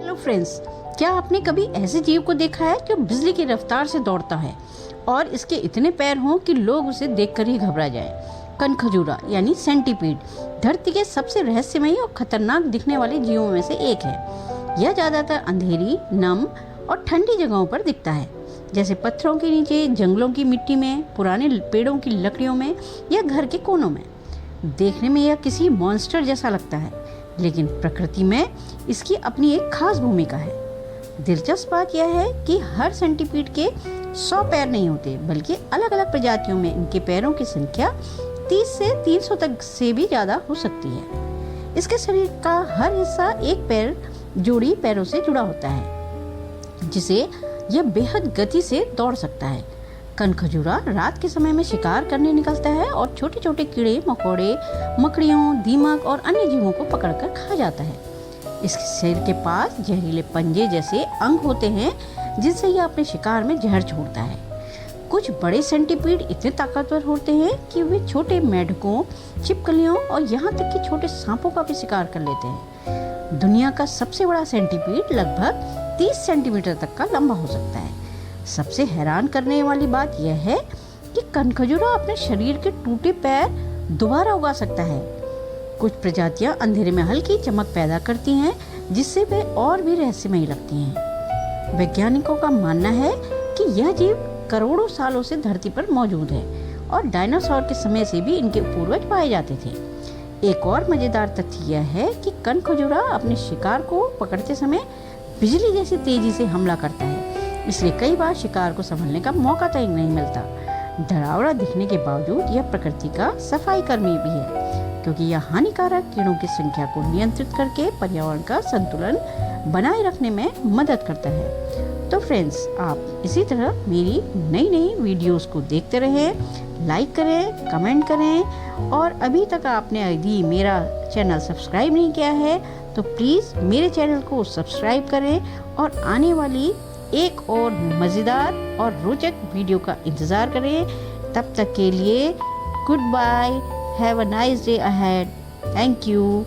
Hello friends, क्या आपने कभी ऐसे जीव को देखा है जो बिजली की रफ्तार से दौड़ता है और इसके इतने पैर हों कि लोग उसे देखकर ही घबरा जाएं? कनखजूरा यानी सेंटीपीड धरती के सबसे रहस्यमयी और खतरनाक दिखने वाले जीवों में से एक है। यह ज्यादातर अंधेरी, नम और ठंडी जगहों पर दिखता है, जैसे पत्थरों के नीचे, जंगलों की मिट्टी में, पुराने पेड़ों की लकड़ियों में या घर के कोनों में। देखने में यह किसी मॉन्स्टर जैसा लगता है, लेकिन प्रकृति में इसकी अपनी एक खास भूमिका है। दिलचस्प बात यह है कि हर सेंटीपीड के 100 पैर नहीं होते, बल्कि अलग अलग प्रजातियों में इनके पैरों की संख्या 30 से 300 तक से भी ज़्यादा हो सकती है। इसके शरीर का हर हिस्सा एक पैर जोड़ी पैरों से जुड़ा होता है, जिसे यह बेहद गति से दौड़ सकता है। कनखजूरा रात के समय में शिकार करने निकलता है और छोटे छोटे कीड़े मकोड़े, मकड़ियों, दीमक और अन्य जीवों को पकड़कर खा जाता है। इसके सिर के पास जहरीले पंजे जैसे अंग होते हैं, जिनसे यह अपने शिकार में जहर छोड़ता है। कुछ बड़े सेंटीपीड इतने ताकतवर होते हैं कि वे छोटे मेढकों, छिपकलियों और यहाँ तक कि छोटे सांपों का भी शिकार कर लेते हैं। दुनिया का सबसे बड़ा सेंटीपीड लगभग 30 सेंटीमीटर तक का लंबा हो सकता है। सबसे हैरान करने वाली बात यह है कि कनखजूरा अपने शरीर के टूटे पैर दोबारा उगा सकता है। कुछ प्रजातियां अंधेरे में हल्की चमक पैदा करती हैं, जिससे वे और भी रहस्यमयी लगती हैं। वैज्ञानिकों का मानना है कि यह जीव करोड़ों सालों से धरती पर मौजूद है और डायनासोर के समय से भी इनके पूर्वज पाए जाते थे। एक और मजेदार तथ्य यह है कि कनखजूरा अपने शिकार को पकड़ते समय बिजली जैसी तेजी से हमला करता है, इसलिए कई बार शिकार को संभलने का मौका तक नहीं मिलता। डरावना दिखने के बावजूद यह प्रकृति का सफाई कर्मी भी है, क्योंकि यह हानिकारक कीड़ों की संख्या को नियंत्रित करके पर्यावरण का संतुलन बनाए रखने में मदद करता है। तो फ्रेंड्स, आप इसी तरह मेरी नई नई वीडियोस को देखते रहें, लाइक करें, कमेंट करें, और अभी तक आपने यदि मेरा चैनल सब्सक्राइब नहीं किया है तो प्लीज़ मेरे चैनल को सब्सक्राइब करें और आने वाली एक और मज़ेदार और रोचक वीडियो का इंतज़ार करें। तब तक के लिए good bye, have a nice day ahead, thank you.